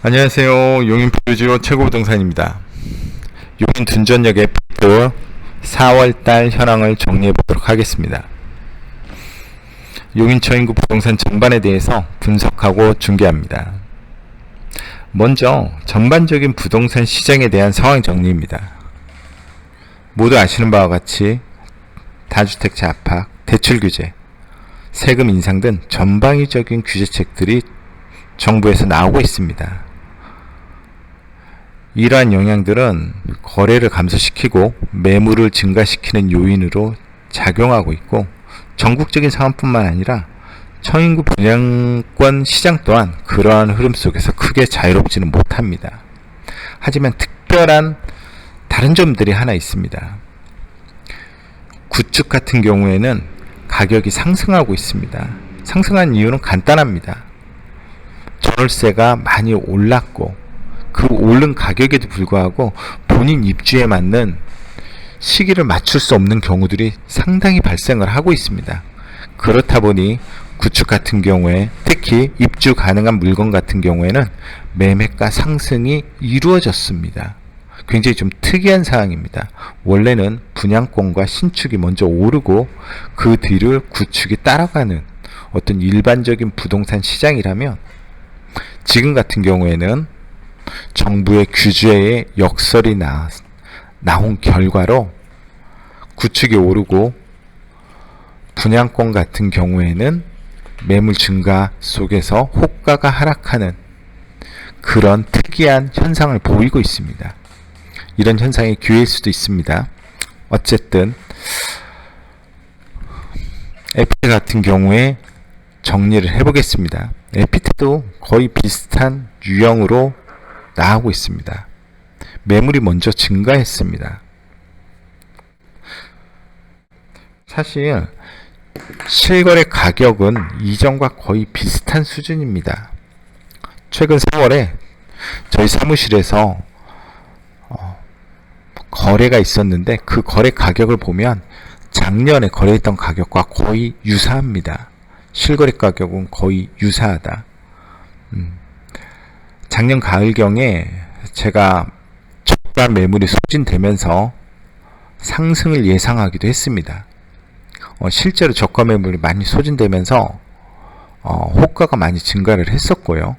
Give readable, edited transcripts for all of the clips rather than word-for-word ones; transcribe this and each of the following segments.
안녕하세요. 용인 뷰지오 최고부동산입니다. 용인 둔전역의 픽도 4월달 현황을 정리해 보도록 하겠습니다. 용인 처인구 부동산 전반에 대해서 분석하고 중계합니다. 먼저 전반적인 부동산 시장에 대한 상황 정리입니다. 모두 아시는 바와 같이 다주택자 압박, 대출 규제, 세금 인상 등 전방위적인 규제책들이 정부에서 나오고 있습니다. 이러한 영향들은 거래를 감소시키고 매물을 증가시키는 요인으로 작용하고 있고, 전국적인 상황뿐만 아니라 처인구 분양권 시장 또한 그러한 흐름 속에서 크게 자유롭지는 못합니다. 하지만 특별한 다른 점들이 하나 있습니다. 구축 같은 경우에는 가격이 상승하고 있습니다. 상승한 이유는 간단합니다. 전월세가 많이 올랐고, 그 오른 가격에도 불구하고 본인 입주에 맞는 시기를 맞출 수 없는 경우들이 상당히 발생을 하고 있습니다. 그렇다 보니 구축 같은 경우에, 특히 입주 가능한 물건 같은 경우에는 매매가 상승이 이루어졌습니다. 굉장히 좀 특이한 사항입니다. 원래는 분양권과 신축이 먼저 오르고 그 뒤를 구축이 따라가는 어떤 일반적인 부동산 시장이라면, 지금 같은 경우에는 정부의 규제에 역설이 나온 결과로 구축이 오르고 분양권 같은 경우에는 매물 증가 속에서 호가가 하락하는 그런 특이한 현상을 보이고 있습니다. 이런 현상이 기회일 수도 있습니다. 어쨌든 에피트 같은 경우에 정리를 해보겠습니다. 에피트도 거의 비슷한 유형으로 나오고 있습니다. 매물이 먼저 증가했습니다. 사실 실거래 가격은 이전과 거의 비슷한 수준입니다. 최근 4월에 저희 사무실에서 거래가 있었는데, 그 거래 가격을 보면 작년에 거래했던 가격과 거의 유사합니다. 실거래 가격은 거의 유사하다. 작년 가을경에 제가 저가 매물이 소진되면서 상승을 예상하기도 했습니다. 실제로 저가 매물이 많이 소진되면서 호가가 많이 증가를 했었고요.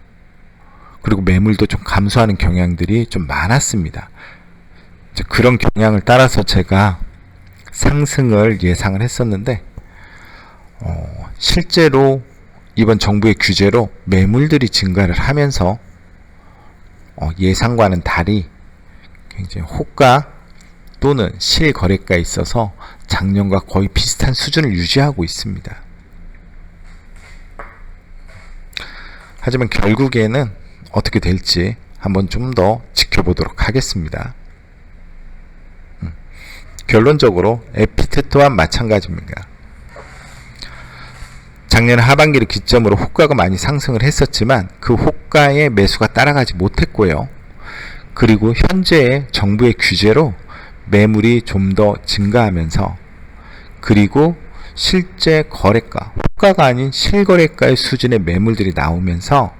그리고 매물도 좀 감소하는 경향들이 좀 많았습니다. 그런 경향을 따라서 제가 상승을 예상을 했었는데, 실제로 이번 정부의 규제로 매물들이 증가를 하면서 예상과는 달리 굉장히 호가 또는 실거래가에 있어서 작년과 거의 비슷한 수준을 유지하고 있습니다. 하지만 결국에는 어떻게 될지 한번 좀 더 지켜보도록 하겠습니다. 결론적으로 에피트 또한 마찬가지입니다. 작년 하반기를 기점으로 호가가 많이 상승을 했었지만 그 호가의 매수가 따라가지 못했고요. 그리고 현재의 정부의 규제로 매물이 좀 더 증가하면서, 그리고 실제 거래가, 호가가 아닌 실거래가의 수준의 매물들이 나오면서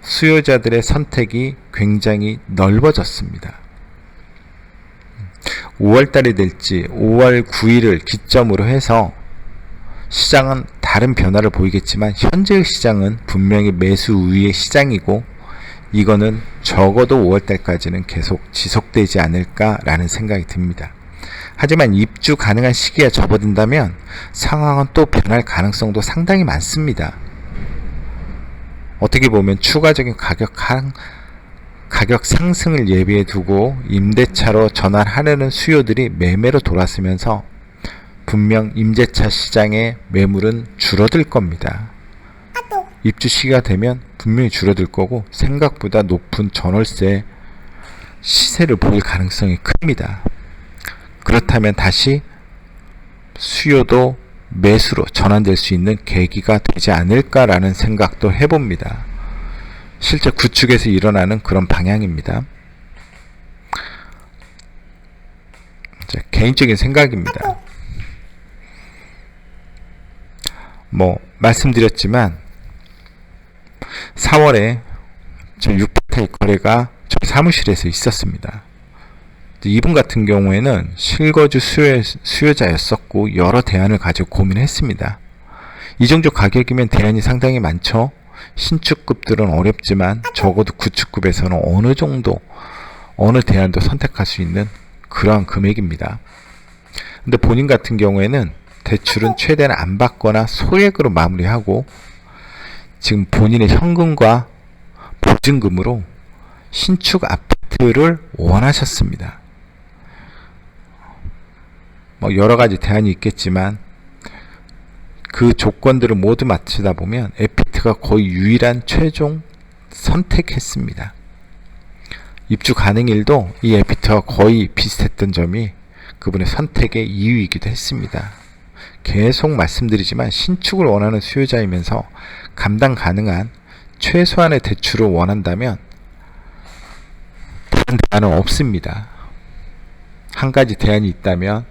수요자들의 선택이 굉장히 넓어졌습니다. 5월달이 될지 5월 9일을 기점으로 해서 시장은 다른 변화를 보이겠지만, 현재의 시장은 분명히 매수 우위의 시장이고, 이거는 적어도 5월달까지는 계속 지속되지 않을까라는 생각이 듭니다. 하지만 입주 가능한 시기가 접어든다면 상황은 또 변할 가능성도 상당히 많습니다. 어떻게 보면 추가적인 가격 상승을 예비해 두고 임대차로 전환하려는 수요들이 매매로 돌아서면서 분명 임대차 시장의 매물은 줄어들 겁니다. 입주 시기가 되면 분명히 줄어들 거고, 생각보다 높은 전월세 시세를 보일 가능성이 큽니다. 그렇다면 다시 수요도 매수로 전환될 수 있는 계기가 되지 않을까라는 생각도 해봅니다. 실제 구축에서 일어나는 그런 방향입니다. 개인적인 생각입니다. 말씀드렸지만 4월에 저 6파트의 거래가 저희 사무실에서 있었습니다. 이분 같은 경우에는 실거주 수요자였었고 여러 대안을 가지고 고민했습니다. 이 정도 가격이면 대안이 상당히 많죠. 신축급들은 어렵지만 적어도 구축급에서는 어느 정도 어느 대안도 선택할 수 있는 그러한 금액입니다. 근데 본인 같은 경우에는 대출은 최대한 안 받거나 소액으로 마무리하고 지금 본인의 현금과 보증금으로 신축 아파트를 원하셨습니다. 뭐 여러 가지 대안이 있겠지만 그 조건들을 모두 맞추다 보면 에피트가 거의 유일한 최종 선택했습니다. 입주 가능일도 이 에피트와 거의 비슷했던 점이 그분의 선택의 이유이기도 했습니다. 계속 말씀드리지만 신축을 원하는 수요자이면서 감당 가능한 최소한의 대출을 원한다면 다른 대안은 없습니다. 한 가지 대안이 있다면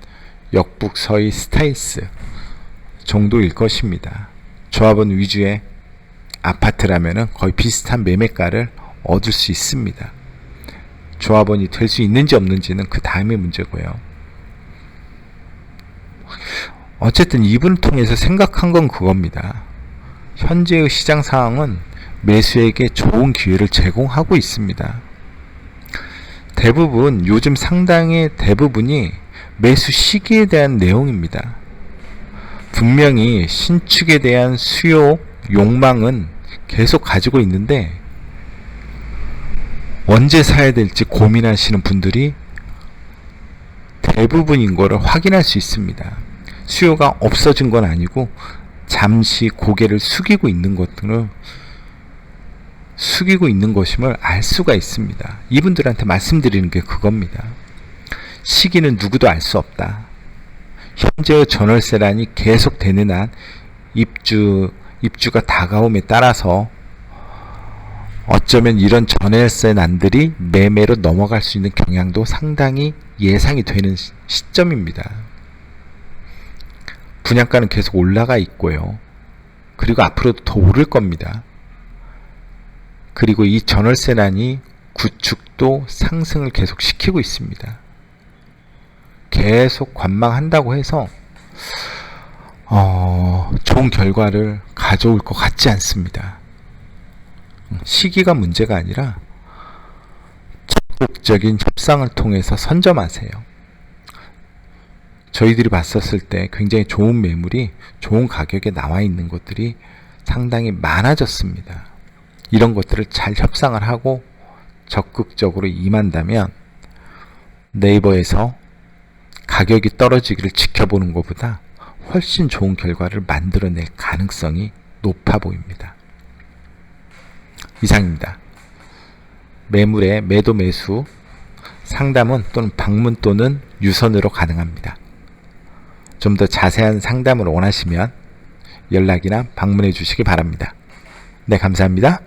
역북 서희 스타일스 정도일 것입니다. 조합원 위주의 아파트라면 거의 비슷한 매매가를 얻을 수 있습니다. 조합원이 될 수 있는지 없는지는 그 다음의 문제고요. 어쨌든 이분을 통해서 생각한 건 그겁니다. 현재의 시장 상황은 매수에게 좋은 기회를 제공하고 있습니다. 대부분 요즘 상당히 대부분이 매수 시기에 대한 내용입니다. 분명히 신축에 대한 수요 욕망은 계속 가지고 있는데 언제 사야 될지 고민하시는 분들이 대부분인 것을 확인할 수 있습니다. 수요가 없어진 건 아니고 잠시 고개를 숙이고 있는 것임을 알 수가 있습니다. 이분들한테 말씀드리는 게 그겁니다. 시기는 누구도 알 수 없다. 현재의 전월세란이 계속되는 한 입주가 다가옴에 따라서 어쩌면 이런 전월세난들이 매매로 넘어갈 수 있는 경향도 상당히 예상이 되는 시점입니다. 분양가는 계속 올라가 있고요. 그리고 앞으로도 더 오를 겁니다. 그리고 이 전월세난이 구축도 상승을 계속 시키고 있습니다. 계속 관망한다고 해서 좋은 결과를 가져올 것 같지 않습니다. 시기가 문제가 아니라 적극적인 협상을 통해서 선점하세요. 저희들이 봤었을 때 굉장히 좋은 매물이 좋은 가격에 나와 있는 것들이 상당히 많아졌습니다. 이런 것들을 잘 협상을 하고 적극적으로 임한다면 네이버에서 가격이 떨어지기를 지켜보는 것보다 훨씬 좋은 결과를 만들어낼 가능성이 높아 보입니다. 이상입니다. 매물의 매도 매수 상담은 또는 방문 또는 유선으로 가능합니다. 좀 더 자세한 상담을 원하시면 연락이나 방문해 주시기 바랍니다. 네, 감사합니다.